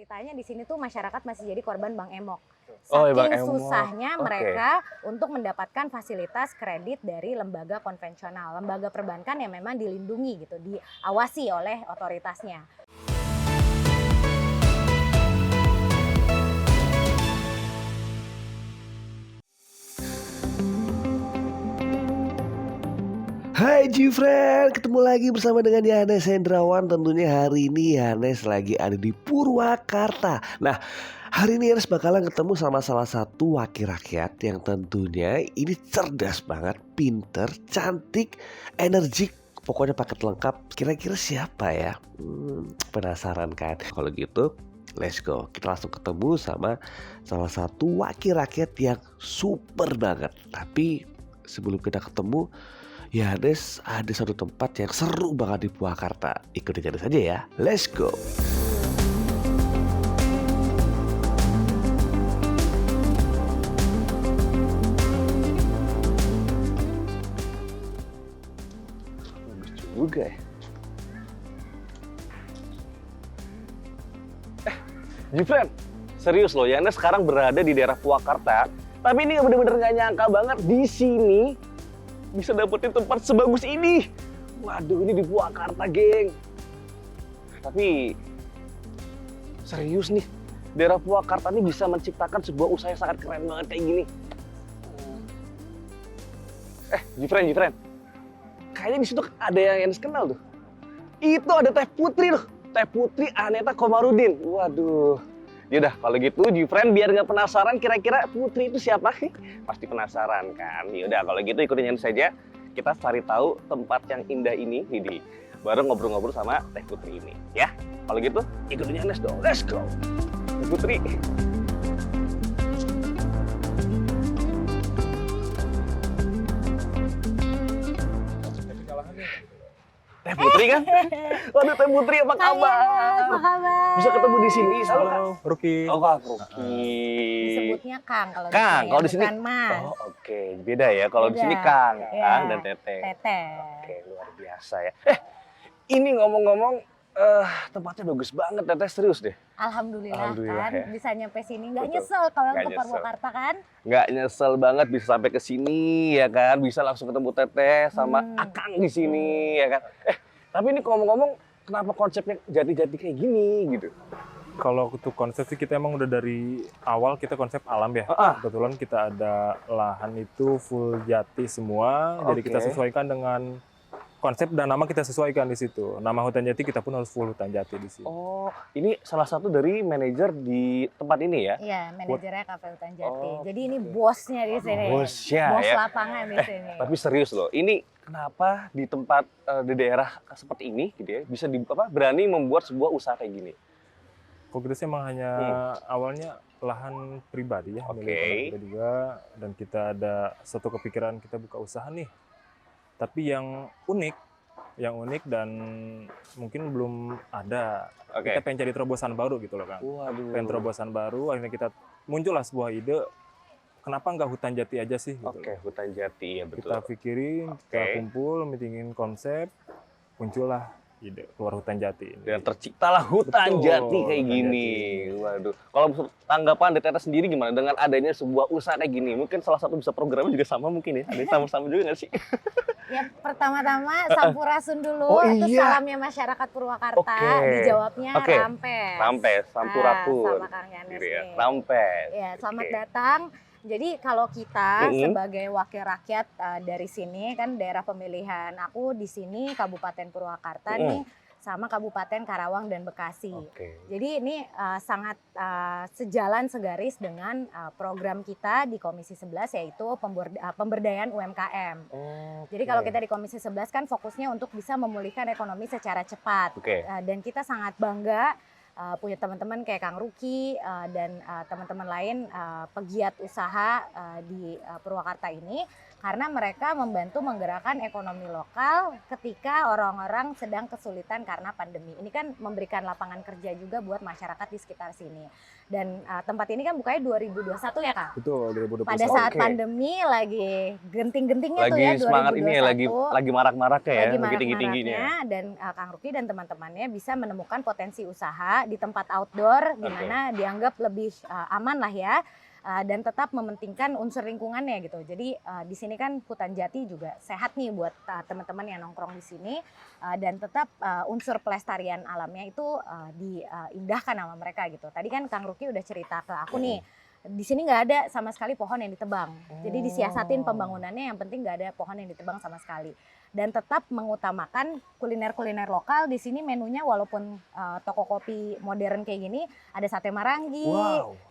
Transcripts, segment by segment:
Ceritanya di sini tuh masyarakat masih jadi korban Bank Emok. Oh, ya, Bang Saking Emok. susahnya Oke. mereka untuk mendapatkan fasilitas kredit dari lembaga konvensional, lembaga perbankan yang memang dilindungi gitu, diawasi oleh otoritasnya. Hai Jifren, ketemu lagi bersama dengan Yanes Hendrawan. Tentunya hari ini Yanes lagi ada di Purwakarta. Nah, hari ini Yanes bakalan ketemu sama salah satu wakil rakyat yang tentunya ini cerdas banget, pinter, cantik, energik. Pokoknya paket lengkap. Kira-kira siapa ya? Penasaran kan? Kalau gitu, let's go. Kita langsung ketemu sama salah satu wakil rakyat yang super banget. Tapi sebelum kita ketemu, ya Des, ada satu tempat yang seru banget di Purwakarta. Ikutin Des aja ya. Let's go. Bagus juga ya. Jifren, serius loh, Yana sekarang berada di daerah Purwakarta. Tapi ini bener-bener gak nyangka banget di sini bisa dapetin tempat sebagus ini. Waduh, ini di Purwakarta, geng. Tapi serius nih, daerah Purwakarta ini bisa menciptakan sebuah usaha yang sangat keren banget kayak gini. Jifren, kayaknya di situ ada yang Yanes kenal tuh. Itu ada Teh Putri loh, Teh Putri Aneta Komarudin. Waduh. Yaudah, kalau gitu Jifren biar nggak penasaran kira-kira Putri itu siapa sih? Pasti penasaran kan? Yaudah, kalau gitu ikutin Yanes saja. Kita cari tahu tempat yang indah ini, baru ngobrol-ngobrol sama Teh Putri ini, ya. Kalau gitu ikutin Yanes dong. Let's go. Teh Putri. Teh Putri kan? Waduh, Teh Putri apa kabar? Apa kabar? Bisa ketemu di sini. Halo, Ruki. Oh, Kak Ruki. Disebutnya Kang kalau Kang, kalau di sini. bukan Mas. Oh, oke. Beda ya. Kalau di Beda. sini Kang, Ya. Kang dan Tete. Tete. Oke, luar biasa ya. Ini ngomong-ngomong, tempatnya bagus banget, Tete, serius deh. Alhamdulillah Alhamdulillah kan ya. bisa nyampe sini. Nggak Betul. nyesel kalau Nggak untuk nyesel. Purwakarta kan? Nggak nyesel banget bisa sampai ke sini ya kan, bisa langsung ketemu Tete sama Hmm. Akang di sini ya kan. Tapi ini ngomong-ngomong, kenapa konsepnya jati-jati kayak gini gitu? Kalau untuk konsep sih kita emang udah dari awal kita konsep alam ya. Kebetulan kita ada lahan itu full jati semua. Jadi kita Oke. sesuaikan dengan konsep dan nama kita sesuaikan di situ. Nama hutan jati kita pun harus full hutan jati di sini. Oh, ini salah satu dari manajer di tempat ini ya? Iya, manajernya Kafe Hutan Jati. Oh, Jadi ini bosnya di sini. Bosnya Bos ya. lapangan di sini. Tapi serius loh, ini kenapa di tempat di daerah seperti ini gitu ya bisa berani membuat sebuah usaha kayak gini? Kalau kita sih emang hanya awalnya lahan pribadi ya, Oke. milik teman kita juga. Dan kita ada satu kepikiran kita buka usaha nih. Tapi yang unik dan mungkin belum ada. Oke. Kita pengen cari terobosan baru gitu loh Kang. Waduh. Pengen terobosan baru, akhirnya kita muncullah sebuah ide, kenapa nggak hutan jati aja sih? Gitu. Oke, hutan jati ya betul. Kita pikirin, Oke. kita kumpul, meetingin konsep, muncullah ide keluar hutan jati ini. Dan terciptalah hutan Betul, jati kayak hutan gini. jati. Waduh. Kalau tanggapan dari Tete sendiri gimana dengan adanya sebuah usaha kayak gini? Mungkin salah satu bisa programnya juga sama mungkin ya. Ada yang sama-sama juga nggak sih? Ya pertama-tama sampurasun dulu. Oh, Itu iya. salamnya masyarakat Purwakarta. Oke. Dijawabnya Oke. Rampes. Rampes, Sampurasun. Sama Kang Yanes Gitu ya. nih. Rampes. Ya, selamat Oke. datang. Jadi kalau kita Mm-mm. sebagai wakil rakyat dari sini kan daerah pemilihan aku di sini Kabupaten Purwakarta nih sama Kabupaten Karawang dan Bekasi. Oke. Jadi ini sangat sejalan segaris dengan program kita di Komisi 11 yaitu pemberdayaan UMKM. Jadi kalau kita di Komisi 11 kan fokusnya untuk bisa memulihkan ekonomi secara cepat. Oke. Dan kita sangat bangga punya teman-teman kayak Kang Ruki dan teman-teman lain pegiat usaha di Purwakarta ini karena mereka membantu menggerakkan ekonomi lokal ketika orang-orang sedang kesulitan karena pandemi. Ini kan memberikan lapangan kerja juga buat masyarakat di sekitar sini. Dan tempat ini kan bukanya 2021 ya Kak? Betul, 2021. Pada saat Oke. pandemi lagi genting-gentingnya tuh Lagi ya 2021. semangat ini ya, lagi marak-maraknya ya, Lagi lagi tinggi-tingginya. marak-maraknya dan Kang Ruki dan teman-temannya bisa menemukan potensi usaha di tempat outdoor, di mana dianggap lebih aman lah ya. Dan tetap mementingkan unsur lingkungannya gitu. Jadi di sini kan hutan jati juga sehat nih buat teman-teman yang nongkrong di sini, dan tetap unsur pelestarian alamnya itu diindahkan sama mereka gitu. Tadi kan Kang Ruki udah cerita ke aku nih, di sini nggak ada sama sekali pohon yang ditebang. Jadi disiasatin pembangunannya, yang penting nggak ada pohon yang ditebang sama sekali. Dan tetap mengutamakan kuliner-kuliner lokal. Di sini menunya walaupun toko kopi modern kayak gini, ada sate marangi,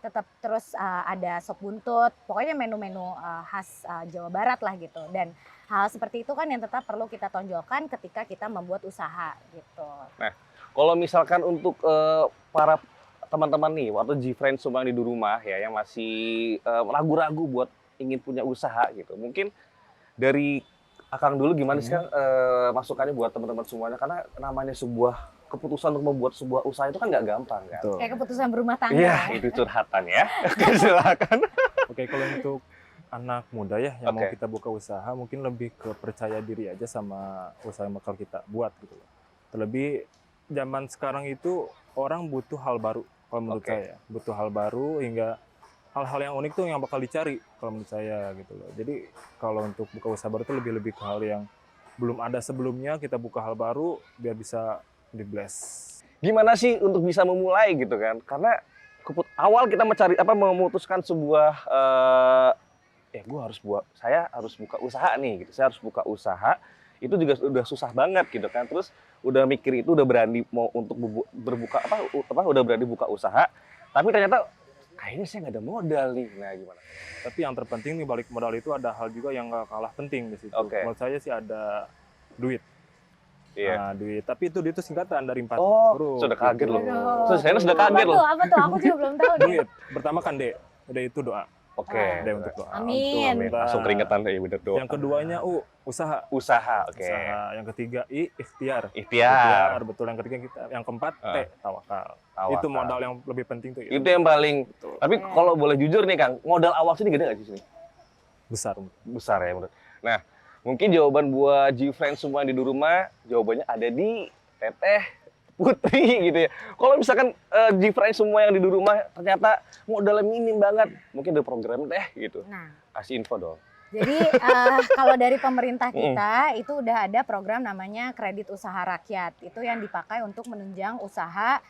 tetap terus ada sop buntut, pokoknya menu-menu khas Jawa Barat lah gitu. Dan hal seperti itu kan yang tetap perlu kita tonjolkan ketika kita membuat usaha gitu. Nah, kalau misalkan untuk para teman-teman nih, waktu G-Friends semua yang di rumah ya, yang masih ragu-ragu buat ingin punya usaha gitu, mungkin dari Akang dulu gimana sih Kang masukannya buat teman-teman semuanya, karena namanya sebuah keputusan untuk membuat sebuah usaha itu kan nggak gampang kan? Betul. Kayak keputusan berumah tangga. Iya, itu curhatan ya. Silakan. Oke, kalau untuk anak muda ya yang mau kita buka usaha, mungkin lebih ke percaya diri aja sama usaha yang bakal kita buat gitu loh. Terlebih zaman sekarang itu orang butuh hal baru, kalau menurut saya. Butuh hal baru, hingga hal-hal yang unik tuh yang bakal dicari kalau menurut saya gitu loh. Jadi kalau untuk buka usaha baru itu lebih ke hal yang belum ada sebelumnya, kita buka hal baru biar bisa di-bless. Gimana sih untuk bisa memulai gitu kan? Karena awal kita memutuskan sebuah saya harus buka usaha nih gitu. Saya harus buka usaha. Itu juga udah susah banget gitu kan. Terus udah mikir itu, udah berani mau untuk udah berani buka usaha. Tapi ternyata kayaknya saya nggak ada modal nih. Nah, gimana? Tapi yang terpenting nih, balik modal itu ada hal juga yang nggak kalah penting di situ. Menurut saya sih ada duit. Nah, duit. Tapi itu singkatan dari 4 huruf. Sudah kaget loh. Saya sudah kaget loh. Apa tuh? Aku juga belum tahu. Duit. Pertama kan D. D itu doa. D untuk doa. Amin. Langsung keringetan ya, bener doa. Yang keduanya usaha. Usaha. Usaha. Yang ketiga ikhtiar. Ikhtiar. Betul. Yang ketiga yang keempat tawakal. Itu modal yang lebih penting tuh. Itu yang paling. Betul. Tapi kalau boleh jujur nih Kang, modal awal sini gede nggak sih sini? Besar ya menurut. Nah, mungkin jawaban buat G-Friends semua yang di rumah, jawabannya ada di Teteh Putri gitu ya. Kalau misalkan G-Friends semua yang di rumah ternyata modalnya minim banget, mungkin ada program gitu. Nah, kasih info dong. Jadi kalau dari pemerintah kita itu udah ada program namanya kredit usaha rakyat. Itu yang dipakai untuk menunjang usaha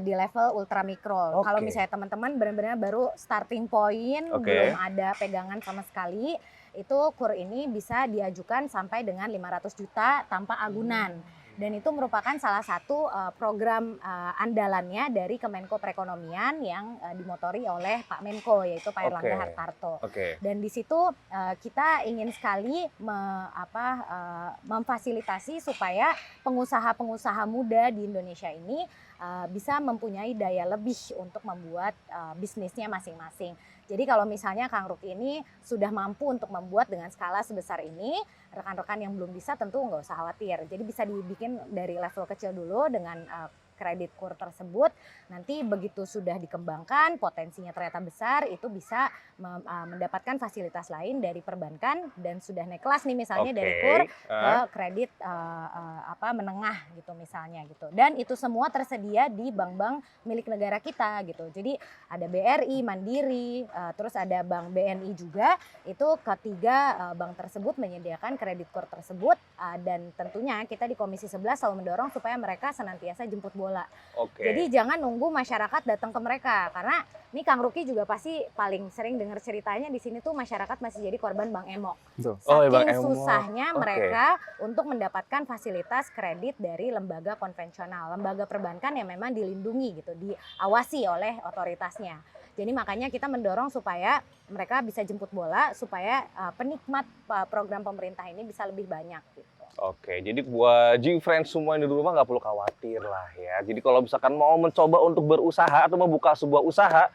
di level ultramikro. Kalau misalnya teman-teman benar-benar baru starting point, belum ada pegangan sama sekali, itu KUR ini bisa diajukan sampai dengan 500 juta tanpa agunan. Dan itu merupakan salah satu program andalannya dari Kemenko Perekonomian yang dimotori oleh Pak Menko, yaitu Pak Erlangga Hartarto. Dan di situ kita ingin sekali memfasilitasi supaya pengusaha-pengusaha muda di Indonesia ini bisa mempunyai daya lebih untuk membuat bisnisnya masing-masing. Jadi kalau misalnya Kang Ruki ini sudah mampu untuk membuat dengan skala sebesar ini, rekan-rekan yang belum bisa tentu nggak usah khawatir. Jadi bisa dibikin dari level kecil dulu dengan kredit KUR tersebut. Nanti begitu sudah dikembangkan, potensinya ternyata besar, itu bisa mendapatkan fasilitas lain dari perbankan dan sudah naik kelas nih misalnya dari KUR ke kredit menengah gitu misalnya gitu. Dan itu semua tersedia di bank-bank milik negara kita gitu. Jadi ada BRI, Mandiri, terus ada Bank BNI juga. Itu ketiga bank tersebut menyediakan kredit KUR tersebut, dan tentunya kita di Komisi 11 selalu mendorong supaya mereka senantiasa jemput bola. Jadi jangan nunggu masyarakat datang ke mereka, karena ini Kang Ruki juga pasti paling sering dengar ceritanya di sini tuh masyarakat masih jadi korban Bank Emok. Saking susahnya mereka untuk mendapatkan fasilitas kredit dari lembaga konvensional, lembaga perbankan yang memang dilindungi gitu, diawasi oleh otoritasnya. Jadi makanya kita mendorong supaya mereka bisa jemput bola, supaya penikmat program pemerintah ini bisa lebih banyak gitu. Jadi buat G-Friends semua yang di rumah nggak perlu khawatir lah ya. Jadi kalau misalkan mau mencoba untuk berusaha atau membuka sebuah usaha,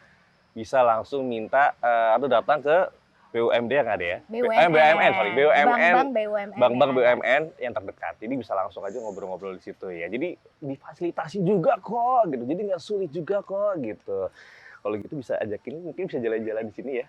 bisa langsung minta atau datang ke BUMD yang ada ya. Bank-bank BUMN yang terdekat. Jadi bisa langsung aja ngobrol-ngobrol di situ ya. Jadi difasilitasi juga kok gitu. Jadi nggak sulit juga kok gitu. Kalau gitu bisa ajakin, mungkin bisa jalan-jalan di sini ya.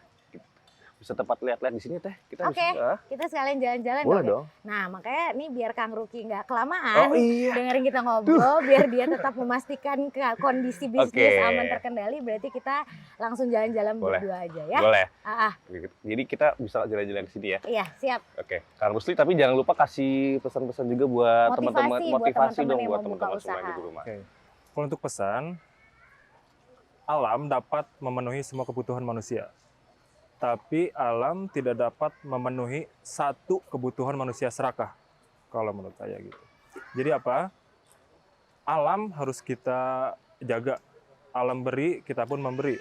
bisa tempat lihat-lihat di sini Teh. Kita Oke. bisa. Kita sekalian jalan-jalan Boleh dong. dong. Nah, makanya nih biar Kang Ruki nggak kelamaan, Oh iya. dengerin kita ngobrol, biar dia tetap memastikan kondisi bisnis Oke. aman terkendali, berarti kita langsung jalan-jalan Boleh. berdua aja ya. Boleh. Ah, Jadi kita bisa jalan-jalan ke sini ya. iya, siap. Oke. Kang Rusli, tapi jangan lupa kasih pesan-pesan juga buat teman-teman, Motivasi buat motivasi teman-teman dong yang buat mau buka teman-teman semua usaha. yang di rumah. Oke. Kalau untuk pesan, alam dapat memenuhi semua kebutuhan manusia. Tapi alam tidak dapat memenuhi satu kebutuhan manusia serakah. Kalau menurut saya gitu. Jadi apa? Alam harus kita jaga. Alam beri, kita pun memberi.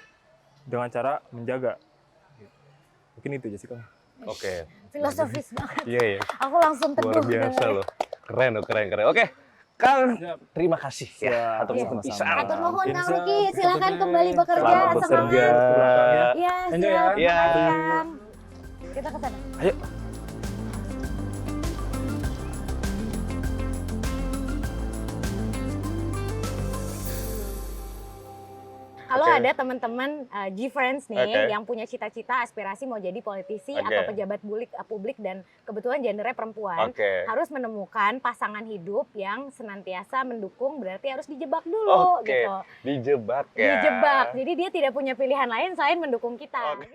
Dengan cara menjaga. Mungkin itu Jessica. Oke. Filosofis banget. Iya, iya. Aku langsung teduh. Luar biasa dengerin. loh. Keren loh, keren, keren. Oke. Kang, Siap. terima kasih ya Siap. atas Iya. kepisaan. Atur nuhun Kang Siap. Ruki, silakan kembali bekerja. Selamat bekerja. Semangat. Iya, Enjoy siap. ya. Iya. Makasih, Kang. Kita ke sana. Ayo. Kalau Oke. ada teman-teman G-Friends nih Oke. yang punya cita-cita aspirasi mau jadi politisi Oke. atau pejabat publik dan kebetulan gendernya perempuan, Oke. harus menemukan pasangan hidup yang senantiasa mendukung, berarti harus dijebak dulu Oke. gitu. Dijebak ya. Dijebak. Jadi dia tidak punya pilihan lain selain mendukung kita. Oke.